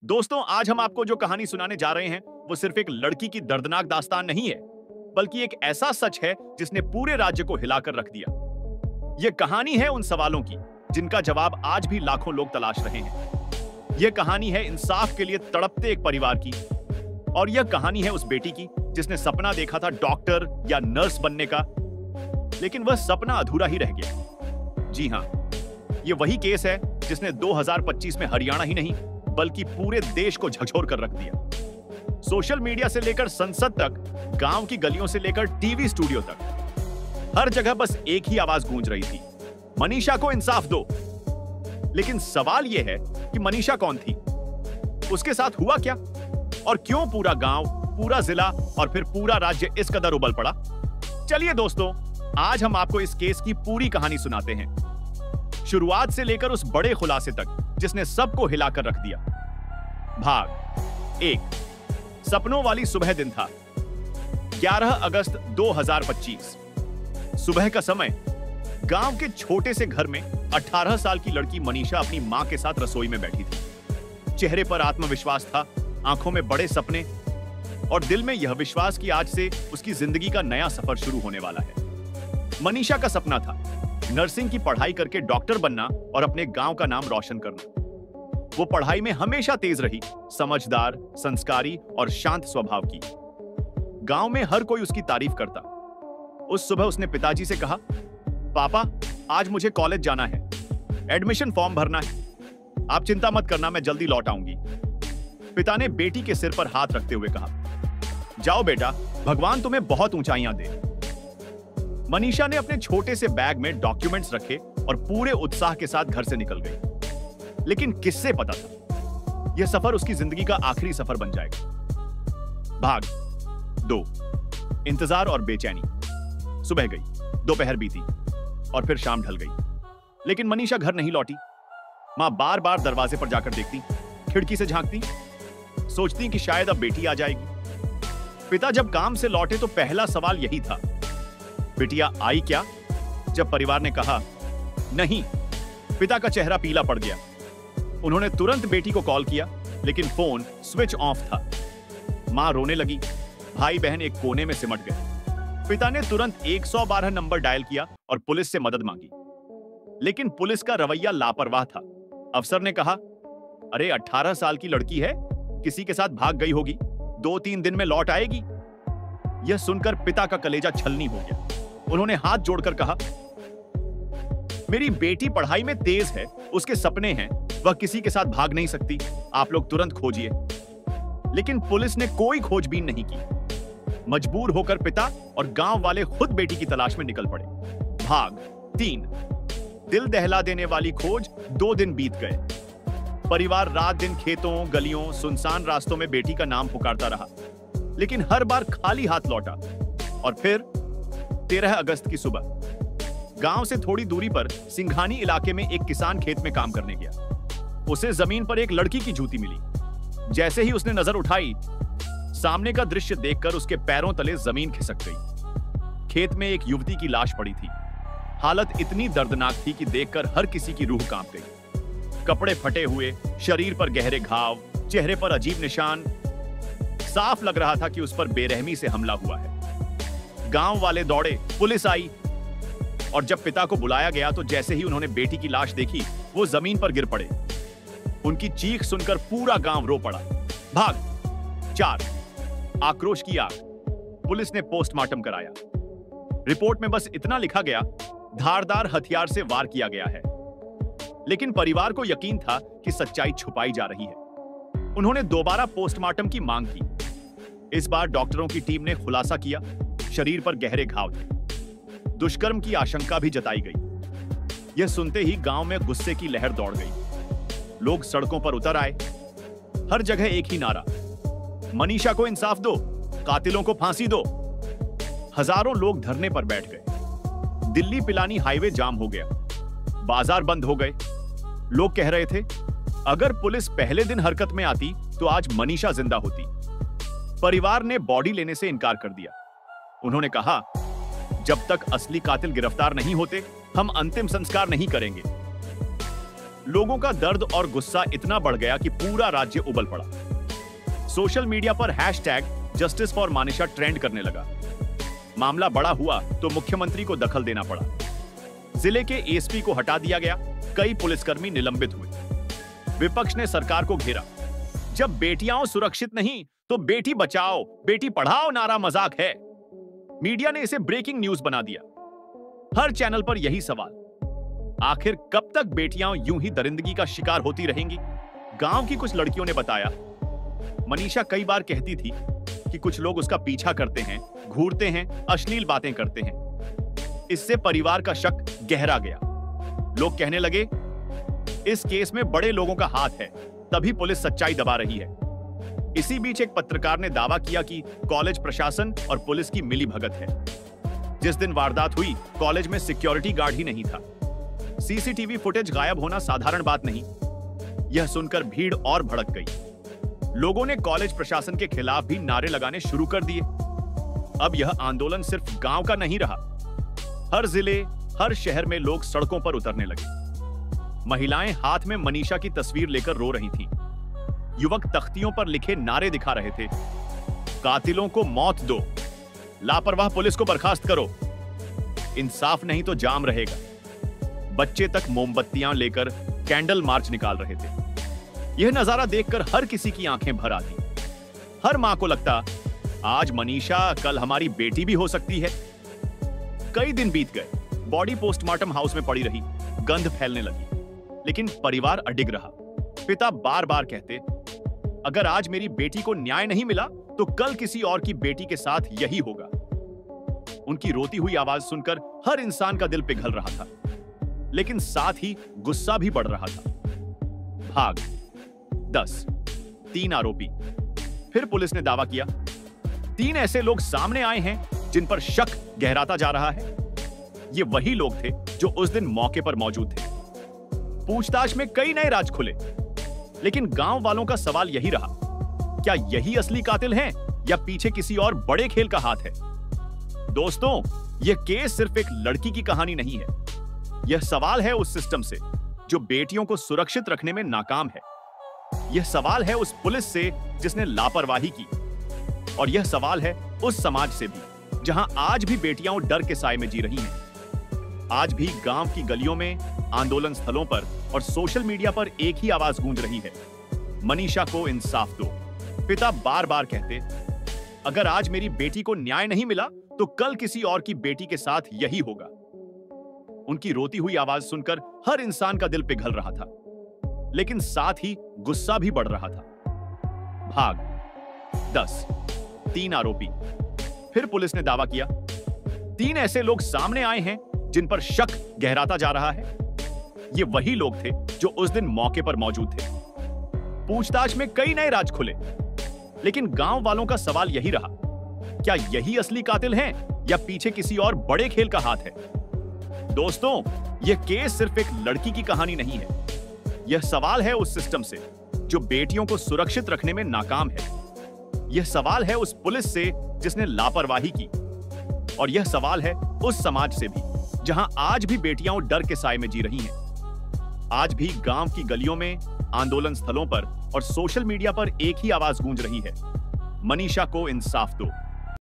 दोस्तों, आज हम आपको जो कहानी सुनाने जा रहे हैं वो सिर्फ एक लड़की की दर्दनाक दास्तान नहीं है, बल्कि एक ऐसा सच है जिसने पूरे राज्य को हिलाकर रख दिया। यह कहानी है उन सवालों की जिनका जवाब आज भी लाखों लोग तलाश रहे हैं। यह कहानी है इंसाफ के लिए तड़पते एक परिवार की, और यह कहानी है उस बेटी की जिसने सपना देखा था डॉक्टर या नर्स बनने का, लेकिन वह सपना अधूरा ही रह गया। जी हां, यह वही केस है जिसने 2025 में हरियाणा ही नहीं बल्कि पूरे देश को झकझोर कर रख दिया। सोशल मीडिया से लेकर संसद तक, गांव की गलियों से लेकर टीवी स्टूडियो तक, हर जगह बस एक ही आवाज गूंज रही थी, मनीषा को इंसाफ दो। लेकिन सवाल यह है कि मनीषा कौन थी, उसके साथ हुआ क्या, और क्यों पूरा गांव, पूरा जिला और फिर पूरा राज्य इस कदर उबल पड़ा। चलिए दोस्तों, आज हम आपको इस केस की पूरी कहानी सुनाते हैं, शुरुआत से लेकर उस बड़े खुलासे तक जिसने सबको हिलाकर रख दिया। भाग 1। सपनों वाली सुबह दिन था 11 अगस्त 2025। सुबह का समय। गांव के छोटे से घर में 18 साल की लड़की मनीषा अपनी मां के साथ रसोई में बैठी थी। चेहरे पर आत्मविश्वास था, आंखों में बड़े सपने, और दिल में यह विश्वास कि आज से उसकी जिंदगी का नया सफर शुरू होने वाला है। मनीषा का सपना था नर्सिंग की पढ़ाई करके डॉक्टर बनना और अपने गांव का नाम रोशन करना। वो पढ़ाई में हमेशा तेज रही, समझदार, संस्कारी और शांत स्वभाव की। गांव में हर कोई उसकी तारीफ करता। उस सुबह उसने पिताजी से कहा, पापा, आज मुझे कॉलेज जाना है, एडमिशन फॉर्म भरना है। आप चिंता मत करना, मैं जल्दी लौट आऊंगी। पिता ने बेटी के सिर पर हाथ रखते हुए कहा, जाओ बेटा, भगवान तुम्हें बहुत ऊंचाइयां दे। मनीषा ने अपने छोटे से बैग में डॉक्यूमेंट्स रखे और पूरे उत्साह के साथ घर से निकल गई। लेकिन किससे पता था यह सफर उसकी जिंदगी का आखिरी सफर बन जाएगा। भाग 2। इंतजार और बेचैनी। सुबह गई, दोपहर बीती और फिर शाम ढल गई, लेकिन मनीषा घर नहीं लौटी। मां बार बार दरवाजे पर जाकर देखती, खिड़की से झांकती, सोचती कि शायद अब बेटी आ जाएगी। पिता जब काम से लौटे तो पहला सवाल यही था, बिटिया आई क्या? जब परिवार ने कहा नहीं, पिता का चेहरा पीला पड़ गया। उन्होंने तुरंत बेटी को कॉल किया, लेकिन फोन स्विच ऑफ था। मां रोने लगी, भाई बहन एक कोने में सिमट गए। पिता ने तुरंत 112 नंबर डायल किया और पुलिस से मदद मांगी, लेकिन पुलिस का रवैया लापरवाह था। अफसर ने कहा, अरे 18 साल की लड़की है, किसी के साथ भाग गई होगी, 2-3 दिन में लौट आएगी। यह सुनकर पिता का कलेजा छलनी हो गया। उन्होंने हाथ जोड़कर कहा, मेरी बेटी पढ़ाई में तेज है, उसके सपने हैं, वह किसी के साथ भाग नहीं सकती, आप लोग तुरंत खोजिए। लेकिन पुलिस ने कोई खोजबीन नहीं की। मजबूर होकर पिता और गांव वाले खुद बेटी की तलाश में निकल पड़े। भाग 3। दिल दहला देने वाली खोज। 2 दिन बीत गए। परिवार रात दिन खेतों, गलियों, सुनसान रास्तों में बेटी का नाम पुकारता रहा, लेकिन हर बार खाली हाथ लौटा। और फिर 13 अगस्त की सुबह गांव से थोड़ी दूरी पर सिंघानी इलाके में एक किसान खेत में काम करने गया। उसे जमीन पर एक लड़की की जूती मिली। जैसे ही उसने नजर उठाई, सामने का दृश्य देखकर उसके पैरों तले जमीन खिसक गई। खेत में एक युवती की लाश पड़ी थी। हालत इतनी दर्दनाक थी कि देखकर हर किसी की रूह कांप गई। कपड़े फटे हुए, शरीर पर गहरे घाव, चेहरे पर अजीब निशान। साफ लग रहा था कि उस पर बेरहमी से हमला हुआ है। गांव वाले दौड़े, पुलिस आई, और जब पिता को बुलाया गया तो जैसे ही उन्होंने बेटी की लाश देखी, वो जमीन पर गिर पड़े। उनकी चीख सुनकर पूरा गांव रो पड़ा। भाग 4। आक्रोश की आग। पुलिस ने पोस्टमार्टम कराया। रिपोर्ट में बस इतना लिखा गया, धारदार हथियार से वार किया गया है। लेकिन परिवार को यकीन था कि सच्चाई छुपाई जा रही है। उन्होंने दोबारा पोस्टमार्टम की मांग की। इस बार डॉक्टरों की टीम ने खुलासा किया, शरीर पर गहरे घाव थे। दुष्कर्म की आशंका भी जताई गई। यह सुनते ही गांव में गुस्से की लहर दौड़ गई। लोग सड़कों पर उतर आए। हर जगह एक ही नारा, मनीषा को इंसाफ दो, कातिलों को फांसी दो। हजारों लोग धरने पर बैठ गए। दिल्ली पिलानी हाईवे जाम हो गया, बाजार बंद हो गए। लोग कह रहे थे, अगर पुलिस पहले दिन हरकत में आती तो आज मनीषा जिंदा होती। परिवार ने बॉडी लेने से इनकार कर दिया। उन्होंने कहा, जब तक असली कातिल गिरफ्तार नहीं होते, हम अंतिम संस्कार नहीं करेंगे। लोगों का दर्द और गुस्सा इतना बढ़ गया कि पूरा राज्य उबल पड़ा। सोशल मीडिया पर #जस्टिस फॉर मानिशा ट्रेंड करने लगा। मामला बड़ा हुआ तो मुख्यमंत्री को दखल देना पड़ा। जिले के एसपी को हटा दिया गया, कई पुलिसकर्मी निलंबित हुए। विपक्ष ने सरकार को घेरा। जब बेटियां सुरक्षित नहीं तो बेटी बचाओ बेटी पढ़ाओ नारा मजाक है। मीडिया ने इसे ब्रेकिंग न्यूज बना दिया। हर चैनल पर यही सवाल, आखिर कब तक बेटियां यूं ही दरिंदगी का शिकार होती रहेंगी? गांव की कुछ लड़कियों ने बताया, मनीषा कई बार कहती थी कि कुछ लोग उसका पीछा करते हैं, घूरते हैं, अश्लील बातें करते हैं। इससे परिवार का शक गहरा गया। लोग कहने लगे, इस केस में बड़े लोगों का हाथ है, तभी पुलिस सच्चाई दबा रही है। इसी बीच एक पत्रकार ने दावा किया कि कॉलेज प्रशासन और पुलिस की मिलीभगत है। जिस दिन वारदात हुई, कॉलेज में सिक्योरिटी गार्ड ही नहीं था। सीसीटीवी फुटेज गायब होना साधारण बात नहीं। यह सुनकर भीड़ और भड़क गई। लोगों ने कॉलेज प्रशासन के खिलाफ भी नारे लगाने शुरू कर दिए। अब यह आंदोलन सिर्फ गांव का नहीं रहा। हर जिले, हर शहर में लोग सड़कों पर उतरने लगे। महिलाएं हाथ में मनीषा की तस्वीर लेकर रो रही थीं। युवक तख्तियों पर लिखे नारे दिखा रहे थे, कातिलों को मौत दो, लापरवाह पुलिस को बर्खास्त करो, इंसाफ नहीं तो जाम रहेगा। बच्चे तक मोमबत्तियां लेकर कैंडल मार्च निकाल रहे थे। यह नजारा देखकर हर किसी की आंखें भर आती। हर मां को लगता, आज मनीषा कल हमारी बेटी भी हो सकती है। कई दिन बीत गए, बॉडी पोस्टमार्टम हाउस में पड़ी रही, गंध फैलने लगी, लेकिन परिवार अडिग रहा। पिता बार बार कहते, अगर आज मेरी बेटी को न्याय नहीं मिला तो कल किसी और की बेटी के साथ यही होगा। उनकी रोती हुई आवाज सुनकर हर इंसान का दिल पिघल रहा था, लेकिन साथ ही गुस्सा भी बढ़ रहा था। भाग 10 3 आरोपी। फिर पुलिस ने दावा किया, 3 ऐसे लोग सामने आए हैं जिन पर शक गहराता जा रहा है। ये वही लोग थे जो उस दिन मौके पर मौजूद थे। पूछताछ में कई नए राज खुले, लेकिन गांव वालों का सवाल यही रहा, क्या यही असली कातिल हैं या पीछे किसी और बड़े खेल का हाथ है? दोस्तों, यह केस सिर्फ एक लड़की की कहानी नहीं है। यह सवाल है उस सिस्टम से जो बेटियों को सुरक्षित रखने में नाकाम है। यह सवाल है उस पुलिस से जिसने लापरवाही की, और यह सवाल है उस समाज से भी जहां आज भी बेटियां डर के साए में जी रही हैं। आज भी गांव की गलियों में, आंदोलन स्थलों पर और सोशल मीडिया पर एक ही आवाज गूंज रही है, मनीषा को इंसाफ दो। पिता बार बार कहते, अगर आज मेरी बेटी को न्याय नहीं मिला तो कल किसी और की बेटी के साथ यही होगा। उनकी रोती हुई आवाज सुनकर हर इंसान का दिल पिघल रहा था, लेकिन साथ ही गुस्सा भी बढ़ रहा था। भाग 10 3 आरोपी। फिर पुलिस ने दावा किया, 3 ऐसे लोग सामने आए हैं जिन पर शक गहराता जा रहा है। ये वही लोग थे जो उस दिन मौके पर मौजूद थे। पूछताछ में कई नए राज खुले, लेकिन गांव वालों का सवाल यही रहा, क्या यही असली कातिल हैं या पीछे किसी और बड़े खेल का हाथ है? दोस्तों, यह केस सिर्फ एक लड़की की कहानी नहीं है। यह सवाल है उस सिस्टम से जो बेटियों को सुरक्षित रखने में नाकाम है। यह सवाल है उस पुलिस से जिसने लापरवाही की, और यह सवाल है उस समाज से भी जहां आज भी बेटियां डर के साए में जी रही हैं। आज भी गांव की गलियों में, आंदोलन स्थलों पर और सोशल मीडिया पर एक ही आवाज गूंज रही है, मनीषा को इंसाफ दो।